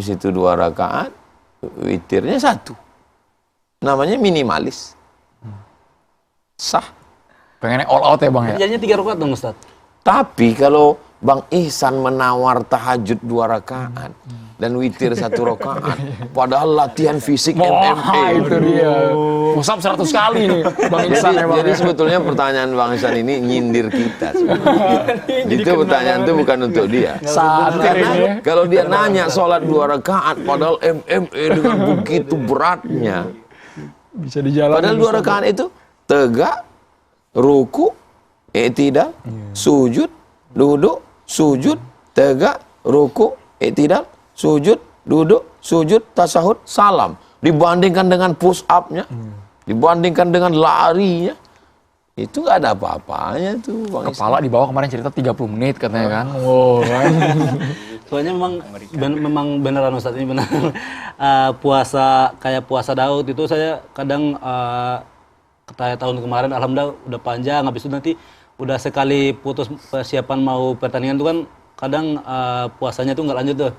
habis itu 2 rakaat, witirnya 1. Namanya minimalis. Sah. Pengennya all out ya Bang ya? Jadinya 3 rakaat dong Ustaz. Tapi kalau Bang Ihsan menawar tahajud 2 rakaat dan witir 1 rakaat, padahal latihan fisik MMA. Itu dia. Musab 100 kali nih Bang Ihsan ya Bang. Jadi sebetulnya pertanyaan Bang Ihsan ini nyindir kita sebenarnya. Itu pertanyaan itu bukan untuk dia. Karena kalau dia nanya sholat 2 rakaat, padahal MMA dengan begitu beratnya. Bisa dijalani. Padahal 2 rakaat itu tegak, ruku, i'tidal, sujud, duduk, sujud, tegak, ruku, i'tidal, sujud, duduk, sujud, tasahud, salam. Dibandingkan dengan push up-nya, dibandingkan dengan larinya, itu nggak ada apa-apanya tuh. Bang Kepala di bawah kemarin cerita 30 menit katanya kan. Oh, kan. Soalnya memang beneran Ustaz, ini benar. Puasa kayak puasa Daud itu saya kadang kayak tahun kemarin alhamdulillah udah panjang, habis itu nanti udah sekali putus persiapan mau pertandingan tuh kan kadang puasanya tuh nggak lanjut tuh.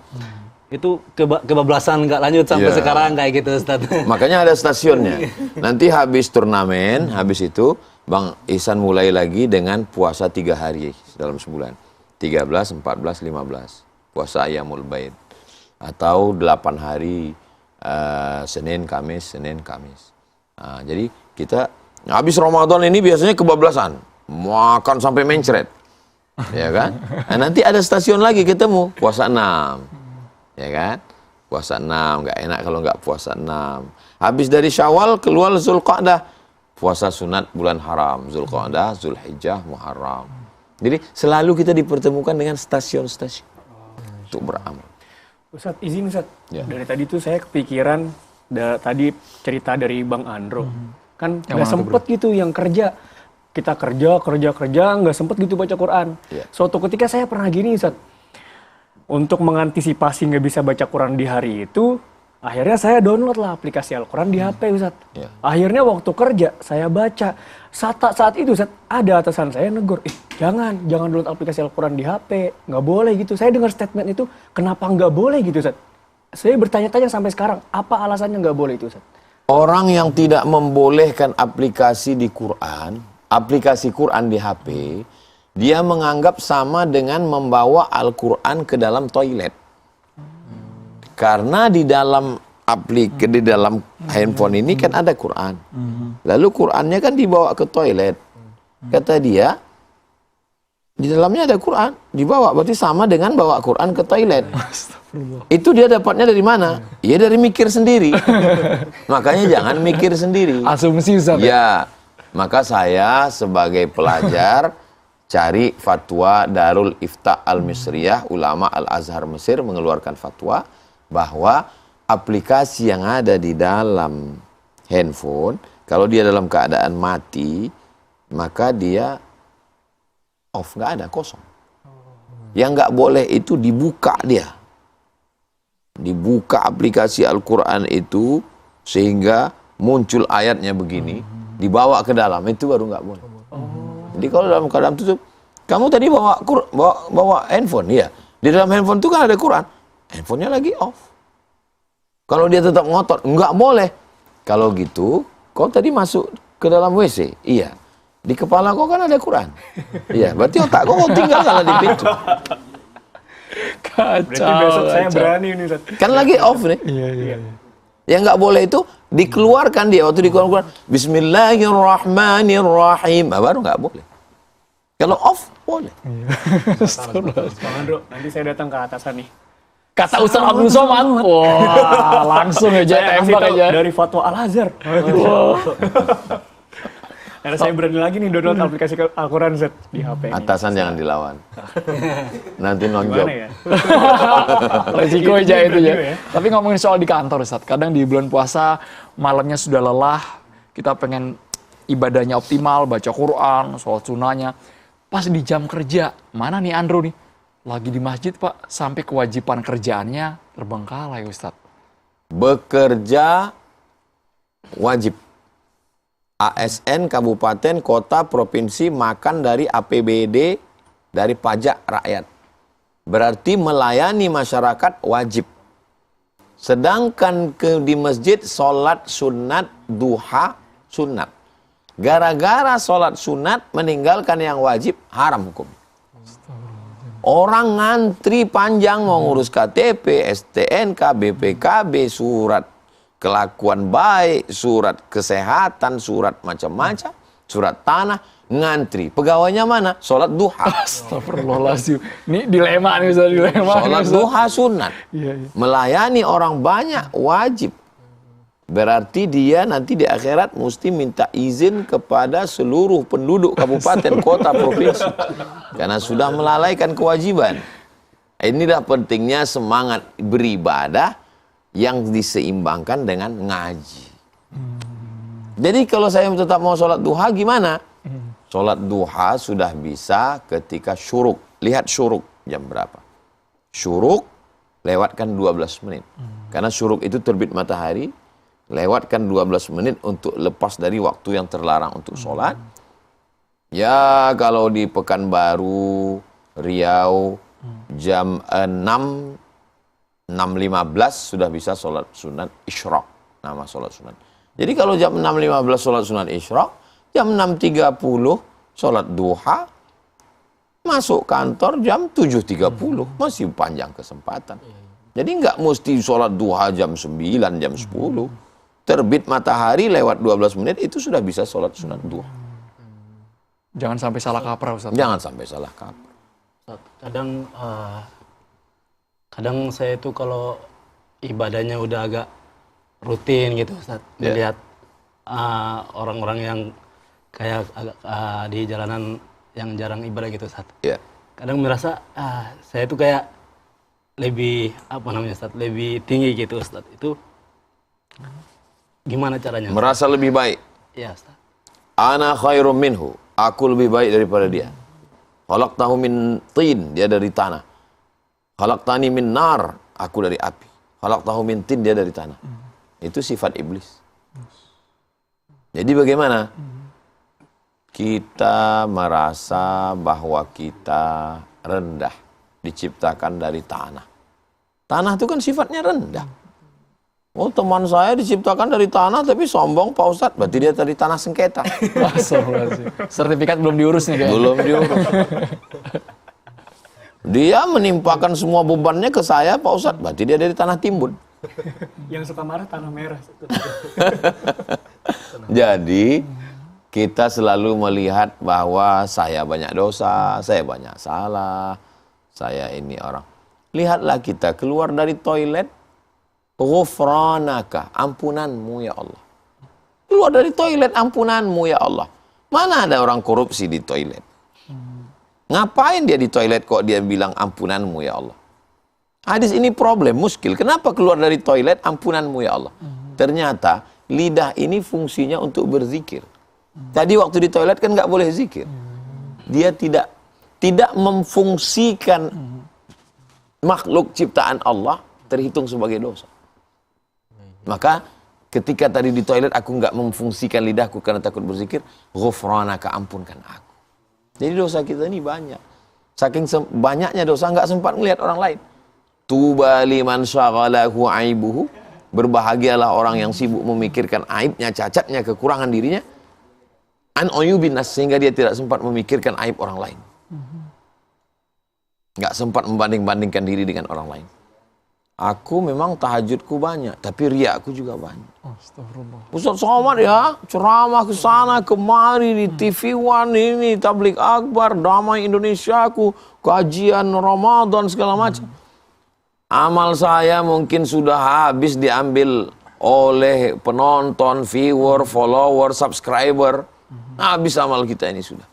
Itu kebablasan nggak lanjut sampai sekarang kayak gitu Ustaz. Makanya ada stasiunnya. Nanti habis turnamen, habis itu Bang Ihsan mulai lagi dengan puasa 3 hari dalam sebulan. 13, 14, 15. Puasa Ayyamul Baid. Atau 8 hari Senin, Kamis, Senin, Kamis. Nah, jadi kita habis Ramadan ini biasanya kebablasan. Makan sampai mencret. Ya kan? Nah, nanti ada stasiun lagi ketemu. Puasa 6. Ya kan? Puasa 6. Nggak enak kalau nggak puasa 6. Habis dari Syawal keluar Zulqa'dah. Puasa sunat bulan haram. Zulqa'dah, Zulhijjah, Muharram. Jadi selalu kita dipertemukan dengan stasiun-stasiun. Untuk beramal. Ustaz, izin Ustaz. Ya. Dari tadi tuh saya kepikiran tadi cerita dari Bang Andro. Kan nggak sempet gitu yang kerja. Kita kerja, nggak sempet gitu baca Quran. Ya. Suatu ketika saya pernah gini Ustaz. Untuk mengantisipasi nggak bisa baca Quran di hari itu, akhirnya saya download lah aplikasi Al-Quran di HP Ustaz. Ya. Akhirnya waktu kerja saya baca. Saat itu Ustaz, ada atasan saya negur, jangan download aplikasi Al-Quran di HP, nggak boleh gitu. Saya dengar statement itu, kenapa nggak boleh gitu Ustaz? Saya bertanya-tanya sampai sekarang, apa alasannya nggak boleh itu Ustaz? Orang yang tidak membolehkan aplikasi di Quran, aplikasi Quran di HP, dia menganggap sama dengan membawa Al-Quran ke dalam toilet. Karena di dalam handphone ini kan ada Quran. Lalu Qurannya kan dibawa ke toilet. Kata dia, di dalamnya ada Quran, dibawa berarti sama dengan bawa Quran ke toilet. Itu dia dapatnya dari mana? Ya dari mikir sendiri. Makanya jangan mikir sendiri. Asumsi Ustaz. Ya, maka saya sebagai pelajar cari fatwa Darul Ifta Al-Misriyah, ulama Al-Azhar Mesir mengeluarkan fatwa bahwa aplikasi yang ada di dalam handphone, kalau dia dalam keadaan mati, maka dia off, nggak ada, kosong. Yang nggak boleh itu dibuka dia. Dibuka aplikasi Al-Quran itu sehingga muncul ayatnya begini, dibawa ke dalam, itu baru nggak boleh. Jadi kalau dalam keadaan tutup, kamu tadi bawa handphone, ya. Di dalam handphone itu kan ada Quran, handphonenya lagi off. Kalau dia tetap ngotot, nggak boleh. Kalau gitu, kau tadi masuk ke dalam WC, iya. Di kepala kau kan ada Quran, iya. Berarti otak kau tinggal kalah di pintu. Kacau. Berarti besok saya berani ini Ustaz. Kan lagi off nih. Iya. Yang nggak boleh itu dikeluarkan dia waktu dikeluarkan. Bismillahirrahmanirrahim. Baru nggak boleh. Kalau off boleh. Bang Andro, nanti saya datang ke atasan nih. Kata Ustaz Abdul Somad. Wah, langsung aja Saya kasih tembak tahu aja. dari fatwa Al-Azhar. Karena saya berani lagi nih download aplikasi Al-Quran Ustaz di HP ini. Atasan jangan dilawan. Nanti nonjok. Gimana ya? Resiko aja itu Juga ya. Tapi ngomongin soal di kantor Ustaz, kadang di bulan puasa malamnya sudah lelah, kita pengen ibadahnya optimal, baca Quran, sholat sunnahnya. Pas di jam kerja, mana nih Andro nih? Lagi di masjid Pak, sampai kewajiban kerjaannya terbengkalai Ustaz. Bekerja wajib. ASN, kabupaten, kota, provinsi makan dari APBD, dari pajak rakyat. Berarti melayani masyarakat wajib. Sedangkan di masjid sholat sunat duha sunat. Gara-gara sholat sunat meninggalkan yang wajib haram hukum. Orang ngantri panjang mau ngurus KTP, STNK, BPKB, surat kelakuan baik, surat kesehatan, surat macam-macam, surat tanah, ngantri. Pegawainya mana? Sholat duha. Astagfirullahaladzim. Ini dilema nih Ustaz, dilema. Sholat duha sunat. Iya. Melayani orang banyak wajib. Berarti dia nanti di akhirat mesti minta izin kepada seluruh penduduk kabupaten, kota, provinsi. Karena sudah melalaikan kewajiban. Inilah pentingnya semangat beribadah yang diseimbangkan dengan ngaji. Jadi kalau saya tetap mau sholat duha gimana? Sholat duha sudah bisa ketika syuruk. Lihat syuruk jam berapa. Syuruk lewatkan 12 menit. Karena syuruk itu terbit matahari. Lewatkan 12 menit untuk lepas dari waktu yang terlarang untuk sholat. Ya kalau di Pekanbaru, Riau, jam 6.15 sudah bisa sholat sunat isyraq. Nama sholat sunat. Jadi kalau jam 6.15 sholat sunat isyraq, jam 6.30 sholat duha, masuk kantor jam 7.30. Masih panjang kesempatan. Jadi nggak mesti sholat duha jam 9, jam 10. Terbit matahari lewat 12 menit itu sudah bisa sholat sunat duha. Jangan sampai salah kaprah Ustaz. Jangan sampai salah kaprah. Kadang saya itu kalau ibadahnya udah agak rutin gitu Ustaz, melihat orang-orang yang kayak agak di jalanan yang jarang ibadah gitu Ustaz. Kadang merasa saya itu kayak lebih lebih tinggi gitu Ustaz. Itu gimana caranya? Merasa lebih baik. Ya Ustaz. Ana khairum minhu. Aku lebih baik daripada dia. Khalaqtahu min tin, dia dari tanah. Khalaqtani min nar, aku dari api. Khalaqtahu min tin, dia dari tanah. Itu sifat iblis. Jadi bagaimana? Kita merasa bahwa kita rendah, diciptakan dari tanah. Tanah itu kan sifatnya rendah. Oh, teman saya diciptakan dari tanah tapi sombong Pak Ustadz, berarti dia dari tanah sengketa. Sertifikat belum diurus nih kayaknya. Belum diurus. Dia menimpakan semua bebannya ke saya Pak Ustadz, berarti dia dari tanah timbun. Yang suka marah tanah merah. Jadi kita selalu melihat bahwa saya banyak dosa, saya banyak salah, saya ini orang. Lihatlah kita keluar dari toilet, ghufranaka, ampunanmu ya Allah. Keluar dari toilet, ampunanmu ya Allah. Mana ada orang korupsi di toilet? Ngapain dia di toilet kok dia bilang ampunanmu ya Allah? Hadis ini problem, muskil. Kenapa keluar dari toilet, ampunanmu ya Allah? Ternyata lidah ini fungsinya untuk berzikir. Tadi waktu di toilet kan nggak boleh zikir. Dia tidak memfungsikan makhluk ciptaan Allah, terhitung sebagai dosa. Maka ketika tadi di toilet aku nggak memfungsikan lidahku karena takut berzikir, ghufranaka, ampunkan aku. Jadi dosa kita ini banyak. Saking banyaknya dosa nggak sempat melihat orang lain. Tuba liman syaghalahu aibuhu. Berbahagialah orang yang sibuk memikirkan aibnya, cacatnya, kekurangan dirinya. An uyubin nas, sehingga dia tidak sempat memikirkan aib orang lain. Nggak sempat membanding-bandingkan diri dengan orang lain. Aku memang tahajudku banyak, tapi riakku juga banyak. Astagfirullah. Ustaz Somad ya, ceramah ke sana kemari di TV One ini, tablik akbar, damai Indonesiaku, kajian Ramadan segala macam. Amal saya mungkin sudah habis diambil oleh penonton, viewer, follower, subscriber. Habis amal kita ini sudah.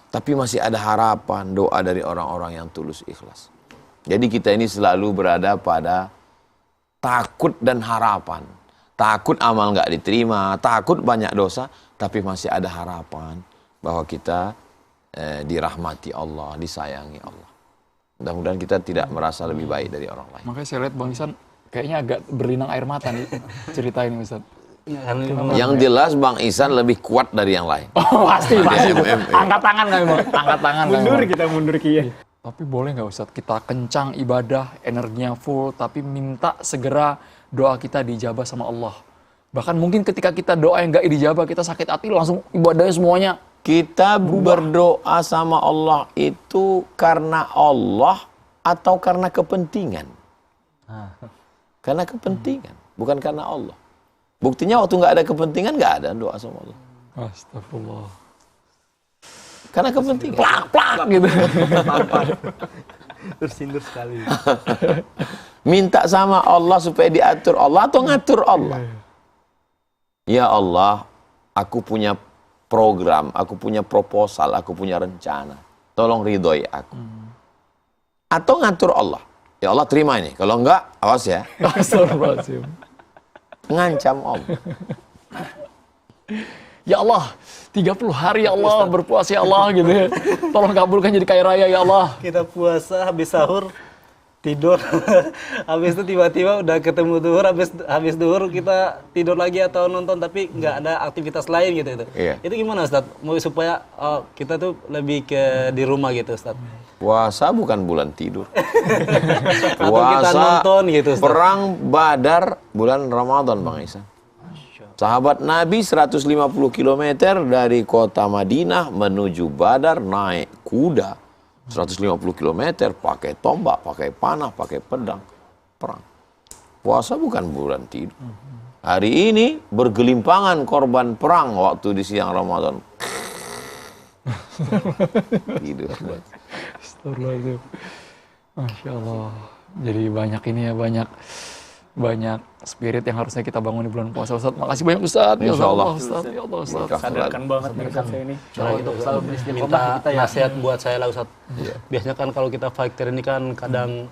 Tapi masih ada harapan, doa dari orang-orang yang tulus ikhlas. Jadi kita ini selalu berada pada takut dan harapan. Takut amal nggak diterima, takut banyak dosa, tapi masih ada harapan bahwa kita dirahmati Allah, disayangi Allah. Mudah-mudahan kita tidak merasa lebih baik dari orang lain. Makanya saya lihat Bang Ihsan kayaknya agak berlinang air mata nih cerita ini Ustaz. Yang jelas Bang Ihsan lebih kuat dari yang lain. Oh pasti. Angkat tangan kami Bang, angkat tangan kami. Mundur kita mundur Kia. Tapi boleh nggak Ustadz kita kencang ibadah, energinya full, tapi minta segera doa kita dijabah sama Allah. Bahkan mungkin ketika kita doa yang nggak dijabah, kita sakit hati langsung ibadahnya semuanya. Kita berdoa sama Allah itu karena Allah atau karena kepentingan? Karena kepentingan, bukan karena Allah. Buktinya waktu nggak ada kepentingan, nggak ada doa sama Allah. Astagfirullah. Karena kepentingan. Plak gitu. Tersindir sekali. Minta sama Allah supaya diatur Allah atau ngatur Allah? Ya Allah, aku punya program, aku punya proposal, aku punya rencana. Tolong ridhoi aku. Atau ngatur Allah. Ya Allah terima ini. Kalau enggak, awas ya. Astagfirullahaladzim. Ngancam Allah. Ya Allah, 30 hari ya Allah, berpuasa ya Allah gitu ya. Tolong kabulkan jadi kaya raya ya Allah. Kita puasa, habis sahur, tidur. Habis itu tiba-tiba udah ketemu duhur, habis duhur kita tidur lagi atau nonton, tapi nggak ada aktivitas lain gitu. Iya. Itu gimana Ustadz? Mau supaya kita tuh lebih ke di rumah gitu Ustadz? Puasa bukan bulan tidur. Atau kita nonton gitu Ustadz? Perang Badar bulan Ramadan Bang Isan. Sahabat Nabi 150 km dari kota Madinah menuju Badar naik kuda. 150 km pakai tombak, pakai panah, pakai pedang. Perang. Puasa bukan bulan tidur. Hari ini bergelimpangan korban perang waktu di siang Ramadan. Tidur. Astagfirullahaladzim. Masya Allah. Jadi banyak ini ya, banyak spirit yang harusnya kita bangun di bulan puasa. Ustadz, makasih banyak Ustadz. Ya Insya Allah. Ustadz. Ya Allah Ustadz. Sadarkan banget nih Ustadz saya ini. Nah, itu minta nasihat buat saya lah Ustadz. Biasanya kan kalau kita fighter ini kan kadang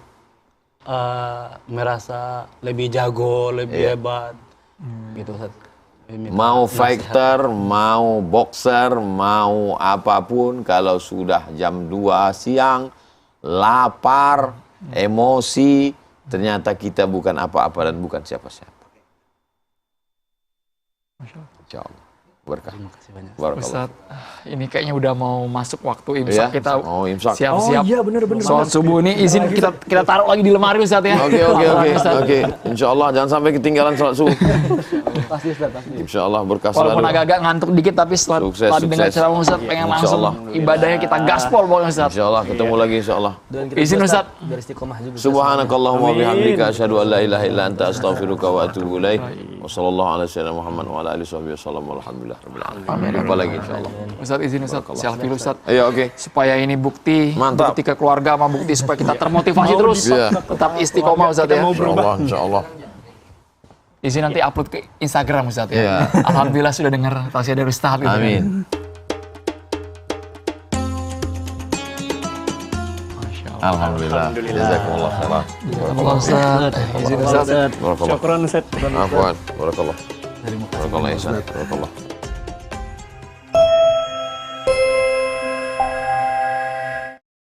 merasa lebih jago, lebih hebat. Gitu Ustadz. Minta Mau nasihat. fighter, mau boxer, mau apapun, kalau sudah jam 2 siang, lapar, emosi, ternyata kita bukan apa-apa dan bukan siapa-siapa. Insya Allah. Berkah. Terima kasih banyak. Barakallah. Ustadz, ini kayaknya udah mau masuk waktu imsak. Iya, Kita mau imsak. siap-siap. Oh iya, bener-bener. Sholat subuh ini izin kita taruh lagi di lemari Ustadz ya. Oke. Insya Allah jangan sampai ketinggalan sholat subuh. Pasti Ustadz, pasti. Insya Allah berkah Walaupun selalu. agak-agak ngantuk dikit, tapi setelah Sukses, dengar sukses. ceramah Ustadz pengen Insya langsung Allah. ibadahnya kita gaspol pokoknya Ustadz. Insya Allah ketemu lagi Insya Allah. Izin Ustadz. Biar istiqomah juga. Subhanakallahumma wa bihamdika asyhadu an la ilaha illa anta astaghfiruka wa atubu ilaik. Wa sallallahu ala sayyidina Muhammad wa ala alihi wasallam. Alhamdulillah rabbil alamin. Apa lagi insyaallah. Ustadz izin Ustadz, selfie dulu Ustadz. Ayo oke. Supaya ini bukti, Mantap. bukti ke keluarga sama bukti supaya kita termotivasi terus. Iya. Tetap istiqomah Ustadz ya. Insyaallah. Izin nanti upload ke Instagram Ustadz ya. Iya. Alhamdulillah sudah dengar tausiah dari Ustadz. gitu. Amin. Masya Allah. Alhamdulillah. Jazakumullah khairan. Allah Ustadz. Izin Ustadz. Barakallah. Syukran Ustadz. Afwan. Barakallah. Barakallah Ihsan. Barakallah.